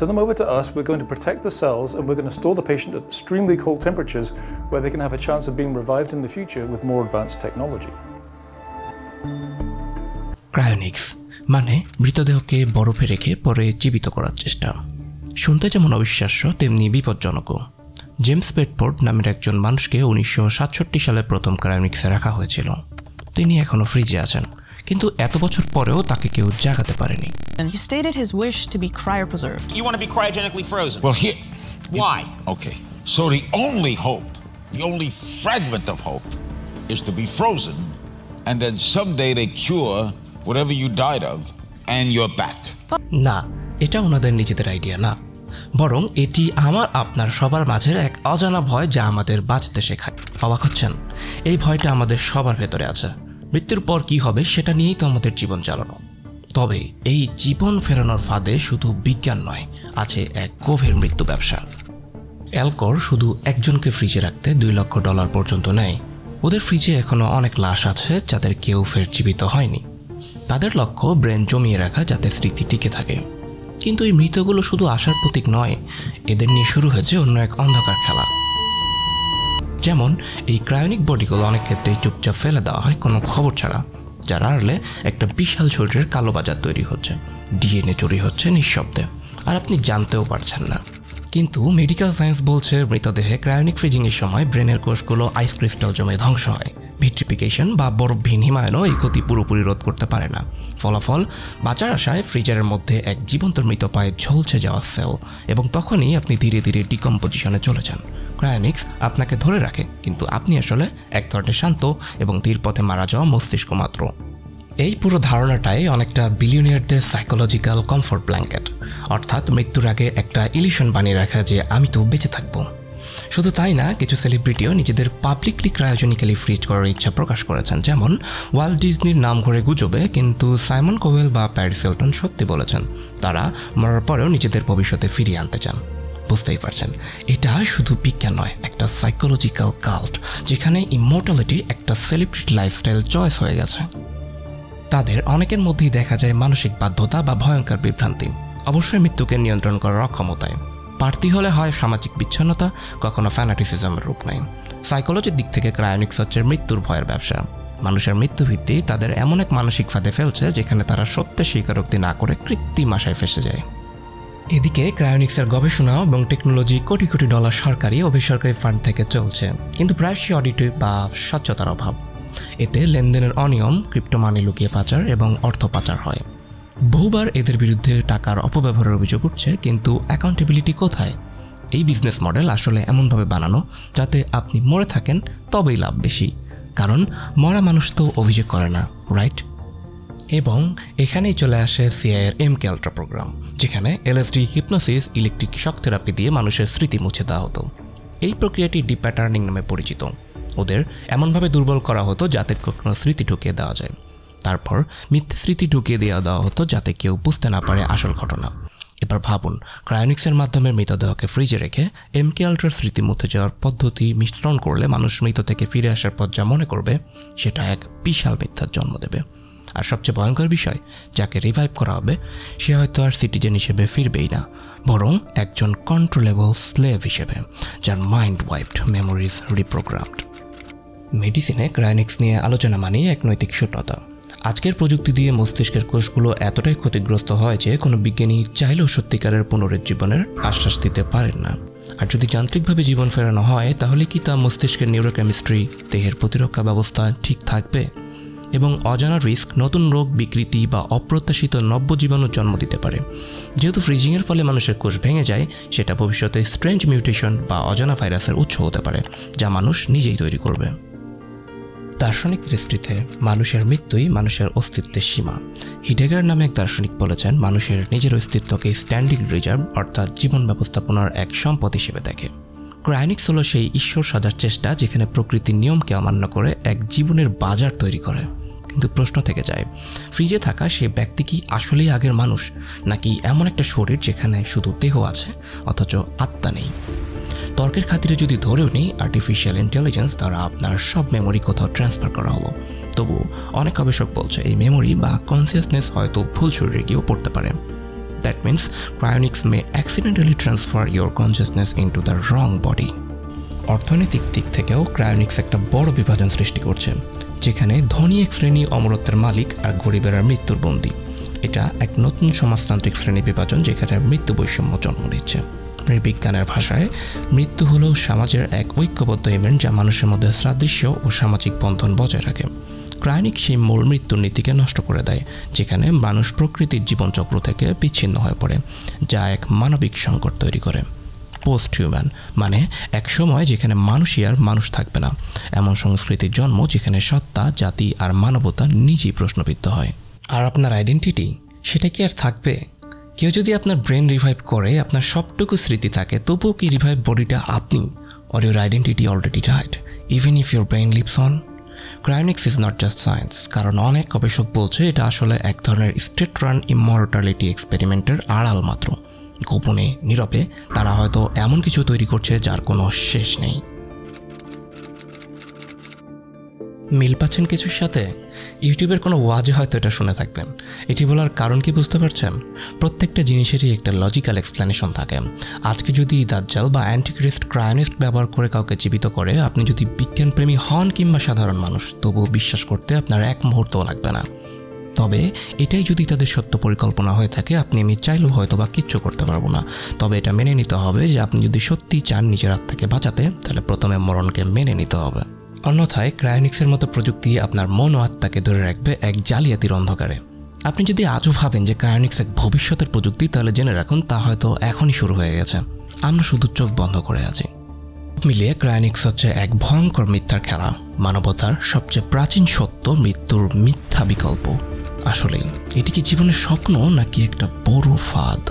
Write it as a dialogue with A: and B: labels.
A: turn them over to us. We're going to protect the cells and we're going to store the patient at extremely cold temperatures where they can have a chance of being revived in the future with more advanced technology.
B: Cryonics মানে মৃতদেহকে বরফে রেখে পরে জীবিত করার চেষ্টা। শুনতে যেমন অবিশ্বাস্য তেমনি বিপজ্জনকও। জেমস বেডফোর্ড নামের একজন মানুষকে 1967 সালে প্রথম ক্রায়োনিক্সে রাখা হয়েছিল। তিনি এখনো ফ্রিজে আছেন, কিন্তু এত বছর পরেও তাকে কেউ জাগাতে পারেনি।
C: And he stated his wish to be cryopreserved.
D: You want to be cryogenically frozen?
E: Well, here...
D: Why?
E: Okay, so the only hope, the only fragment of hope is to be frozen and then someday they cure whatever you died of and you're back.
B: না, এটা ওনাদের নিজেদের idea না, বরং এটি আমার আপনার সবার মাঝের এক অজানা ভয় যা আমাদের বাঁচতে শেখায়। অবাক হচ্ছেন? এই ভয়টা আমাদের সবার ভেতরে আছে। মৃত্যুর পর কি হবে সেটা নিয়েই তো আমাদের জীবন চালানো। তবে এই জীবন ফেরানোর ফাঁদে শুধু বিজ্ঞান নয়, আছে এক গভীর মৃত্যু ব্যবসা। অ্যালকোর শুধু একজনকে ফ্রিজে রাখতে $2 লক্ষ পর্যন্ত নেয়। ওদের ফ্রিজে এখনো অনেক লাশ আছে যাদের কেউ ফের জীবিত হয়নি। তাদের লক্ষ্য ব্রেন জমিয়ে রাখা যাতে স্মৃতি টিকে থাকে। কিন্তু এই মৃতগুলো শুধু আশার প্রতীক নয়, এদের নিয়ে শুরু হয়েছে অন্য এক অন্ধকার খেলা। যেমন এই ক্রায়োনিক বডিগুলো অনেক ক্ষেত্রেই চুপচাপ ফেলে দেওয়া হয় কোনো খবর ছাড়া, যার আড়ালে একটা বিশাল শরীরের কালোবাজার তৈরি হচ্ছে, ডিএনএ চুরি হচ্ছে নিঃশব্দে, আর আপনি জানতেও পারছেন না। কিন্তু মেডিকেল সায়েন্স বলছে মৃতদেহে ক্রায়োনিক ফ্রিজিংয়ের সময় ব্রেনের কোষগুলো আইস ক্রিস্টাল জমে ধ্বংস হয়। ভিট্রিফিকেশন বা বরফবিহীন হিমায়নও এই ক্ষতি পুরোপুরি রোধ করতে পারে না। ফলাফল, বাঁচার আশায় ফ্রিজারের মধ্যে এক জীবন্ত মৃত পায়ে ঝলসে যাওয়া সেল, এবং তখনই আপনি ধীরে ধীরে ডিকম্পোজিশনে চলে যান। ক্রায়োনিক্স আপনাকে ধরে রাখে, কিন্তু আপনি আসলে এক ধরনের শান্ত এবং ধীর পথে মারা যাওয়া মস্তিষ্ক মাত্র। এই পুরো ধারণাটাই অনেকটা বিলিয়নিয়ারদের সাইকোলজিক্যাল কমফোর্ট ব্ল্যাঙ্কেট, অর্থাৎ মৃত্যুর আগে একটা ইলিউশন বানিয়ে রাখা যে আমি তো বেঁচে থাকবো। শুধু তাই না, কিছু সেলিব্রিটিও নিজেদের পাবলিকলি ক্রায়োজেনিক্যালি ফ্রিজ করার ইচ্ছা প্রকাশ করেছেন। যেমন ওয়াল্ট ডিজনির নাম ঘুরে গুজবে, কিন্তু সাইমন কোভেল বা প্যারিস হিলটন সত্যি বলেছেন তারা মরার পরেও নিজেদের ভবিষ্যতে ফিরিয়ে আনতে চান। বুঝতেই পারছেন, এটা শুধু বিজ্ঞান নয়, একটা সাইকোলজিক্যাল কাল্ট যেখানে ইমর্টালিটি একটা সেলিব্রিটি লাইফস্টাইল চয়েস হয়ে গেছে। তাদের অনেকের মধ্যেই দেখা যায় মানসিক বাধ্যতা বা ভয়ঙ্কর বিভ্রান্তি, অবশ্যই মৃত্যুকে নিয়ন্ত্রণ করার অক্ষমতায়। প্রার্থী হলে হয় সামাজিক বিচ্ছিন্নতা, কখনো ফ্যানাটিসিজমের রূপ নেয়। সাইকোলজির দিক থেকে ক্রায়োনিক্স হচ্ছে মৃত্যুর ভয়ের ব্যবসা। মানুষের মৃত্যুভিত্তি তাদের এমন এক মানসিক ফাঁদে ফেলছে যেখানে তারা সত্যের স্বীকারোক্তি না করে কৃত্রিম আশায় ফেসে যায়। এদিকে ক্রায়োনিক্সের গবেষণা এবং টেকনোলজি কোটি কোটি ডলার সরকারি ও বেসরকারি ফান্ড থেকে চলছে, কিন্তু প্রায়শই অডিট বা স্বচ্ছতার অভাব। এতে লেনদেনের অনিয়ম, ক্রিপ্টো মানি লুকিয়ে পাচার এবং অর্থ পাচার হয়। বহুবার এদের বিরুদ্ধে টাকার অপব্যবহারের অভিযোগ উঠছে, কিন্তু অ্যাকাউন্টেবিলিটি কোথায়? এই বিজনেস মডেল আসলে এমনভাবে বানানো যাতে আপনি মরে থাকেন তবেই লাভ বেশি, কারণ মরা মানুষ তো অভিযোগ করে না, রাইট? এবং এখানেই চলে আসে সিআইএর MK আল্ট্রা প্রোগ্রাম, যেখানে LSD, hypnosis, electric shock therapy দিয়ে মানুষের স্মৃতি মুছে দেওয়া হতো। এই প্রক্রিয়াটি ডিপ প্যাটার্নিং নামে পরিচিত। ওদের এমনভাবে দুর্বল করা হতো যাতে কোনো স্মৃতি ঢুকিয়ে দেওয়া যায়, তারপর মিথ্যে স্মৃতি ঢুকিয়ে দেওয়া হতো যাতে কেউ বুঝতে না পারে আসল ঘটনা। এবার ভাবুন, ক্রায়োনিক্সের মাধ্যমে মৃতদেহকে ফ্রিজে রেখে MK আল্ট্রার স্মৃতি মুছে যাওয়ার পদ্ধতি মিশ্রণ করলে মানুষ মৃত থেকে ফিরে আসার পর যা মনে করবে সেটা এক বিশাল মিথ্যার জন্ম দেবে। আর সবচেয়ে ভয়ঙ্কর বিষয়, যাকে রিভাইভ করা হবে সে হয়তো আর সিটিজেন হিসেবে ফিরবেই না, বরং একজন কন্ট্রোলেবল স্লেভ হিসেবে, যার মাইন্ড ওয়াইপড, মেমোরিজ রিপ্রোগ্রামড। মেডিসিনে ক্রায়োনিক্স নিয়ে আলোচনা মানেই এক নৈতিক শূন্যতা। আজকের প্রযুক্তি দিয়ে মস্তিষ্কের কোষগুলো এতটাই ক্ষতিগ্রস্ত হয় যে কোনো বিজ্ঞানী চাইলেও সত্যিকারের পুনরুজ্জীবনের আশ্বাস দিতে পারেন না। আর যদি যান্ত্রিকভাবে জীবন ফেরানো হয়, তাহলে কি তা মস্তিষ্কের নিউরোকেমিস্ট্রি, দেহের প্রতিরক্ষা ব্যবস্থা ঠিক থাকবে? এবং অজানা রিস্ক, নতুন রোগ, বিকৃতি বা অপ্রত্যাশিত নব্য জীবাণু জন্ম দিতে পারে। যেহেতু ফ্রিজিংয়ের ফলে মানুষের কোষ ভেঙে যায়, সেটা ভবিষ্যতে স্ট্রেঞ্জ মিউটেশন বা অজানা ভাইরাসের উৎস হতে পারে, যা মানুষ নিজেই তৈরি করবে। দার্শনিক দৃষ্টিতে মানুষের মৃত্যুই মানুষের অস্তিত্বের সীমা। হিডেগার নামে এক দার্শনিক বলেছেন, মানুষের নিজের অস্তিত্বকে স্ট্যান্ডিং রিজার্ভ অর্থাৎ জীবন ব্যবস্থাপনার এক সম্পদ হিসেবে দেখে। ক্রায়োনিক্স হলো সেই ঈশ্বর সাজার চেষ্টা যেখানে প্রকৃতির নিয়মকে অমান্য করে এক জীবনের বাজার তৈরি করে। কিন্তু প্রশ্ন থেকে যায়, ফ্রিজে থাকা সে ব্যক্তি কি আসলেই আগের মানুষ, নাকি এমন একটা শরীর যেখানে শুধু দেহ আছে অথচ আত্মা নেই? তর্কের খাতিরে যদি ধরেও নেই আর্টিফিশিয়াল ইন্টেলিজেন্স দ্বারা আপনার সব মেমোরি কোথাও ট্রান্সফার করা হলো, তবু অনেক গবেষক বলছে এই মেমোরি বা কনসিয়াসনেস হয়তো ভুল শরীরে গিয়েও পড়তে পারে। That means cryonics may accidentally transfer your consciousness into the wrong body. অর্থনৈতিক দিক থেকেও ক্রায়োনিক্স একটা বড় বিভাজন সৃষ্টি করছে, যেখানে ধনী এক শ্রেণী অমরত্বের মালিক আর গরিবেরা মৃত্যুর বন্দী। এটা এক নতুন সমাজতান্ত্রিক শ্রেণী বিভাজন যেখানে মৃত্যু বৈষম্য জন্ম দিচ্ছে। বিজ্ঞানের ভাষায় মৃত্যু হলো সমাজের এক ঐক্যবদ্ধ ইভেন্ট যা মানুষের মধ্যে সাদৃশ্য ও সামাজিক বন্ধন বজায় রাখে। ক্রায়োনিক সেই মূল মৃত্যুর নীতিকে নষ্ট করে দেয়, যেখানে মানুষ প্রকৃতির জীবনচক্র থেকে বিচ্ছিন্ন হয়ে পড়ে, যা এক মানবিক সংকট তৈরি করে। পোস্ট হিউম্যান মানে এক সময় যেখানে মানুষই আর মানুষ থাকবে না, এমন সংস্কৃতির জন্ম যেখানে সত্তা, জাতি আর মানবতা নিজেই প্রশ্নবিদ্ধ হয়। আর আপনার আইডেন্টিটি, সেটা কি আর থাকবে? কেউ যদি আপনার ব্রেন রিভাইভ করে, আপনার সবটুকু স্মৃতি থাকে, তবুও কি রিভাইভ বডিটা আপনি? Or your identity already died even if your brain leaves on? Cryonics is not just science, কারণ অনেক গবেষক বলছে এটা আসলে এক ধরনের স্টেট রান ইমর্টালিটি এক্সপেরিমেন্টের আড়াল মাত্র। গোপনে, নীরবে তারা হয়তো এমন কিছু তৈরি করছে যার কোনো শেষ নেই। মিল পাচ্ছেন কিছুর সাথে? ইউটিউবের কোনো ওয়াজে হয়তো এটা শুনে থাকবেন। এটি বলার কারণ কি বুঝতে পারছেন? প্রত্যেকটা জিনিসেরই একটা লজিক্যাল এক্সপ্লেনেশন থাকে। আজকে যদি দাজ্জাল বা অ্যান্টিক্রিস্ট ক্রায়োনিস্ট ব্যবহার করে কাউকে জীবিত করে, আপনি যদি বিজ্ঞানপ্রেমী হন কিংবা সাধারণ মানুষ, তবুও বিশ্বাস করতে আপনার এক মুহূর্তও লাগবে না। তবে এটাই যদি তাদের সত্য পরিকল্পনা হয়ে থাকে, আমি চাইলেও হয়তো বা কিচ্ছু করতে পারবো না। তবে এটা মেনে নিতে হবে যে আপনি যদি সত্যি চান নিজের আত্মাকে বাঁচাতে, তাহলে প্রথমে মরণকে মেনে নিতে হবে। অন্যথায় ক্রায়োনিক্সের মতো প্রযুক্তি আপনার মন ও আত্মাকে ধরে রাখবে এক জালিয়াতির অন্ধকারে। আপনি যদি আজও ভাবেন যে ক্রায়োনিক্স এক ভবিষ্যতের প্রযুক্তি, তাহলে জেনে রাখুন তা হয়তো এখনই শুরু হয়ে গেছে। আমরা শুধু চোখ বন্ধ করে আছি। মিলিয়ে ক্রায়োনিক্স হচ্ছে এক ভয়ঙ্কর মিথ্যার খেলা, মানবতার সবচেয়ে প্রাচীন সত্য মৃত্যুর মিথ্যা বিকল্প। আসলেই এটি কি জীবনের স্বপ্ন নাকি একটা বড় ফাঁদ?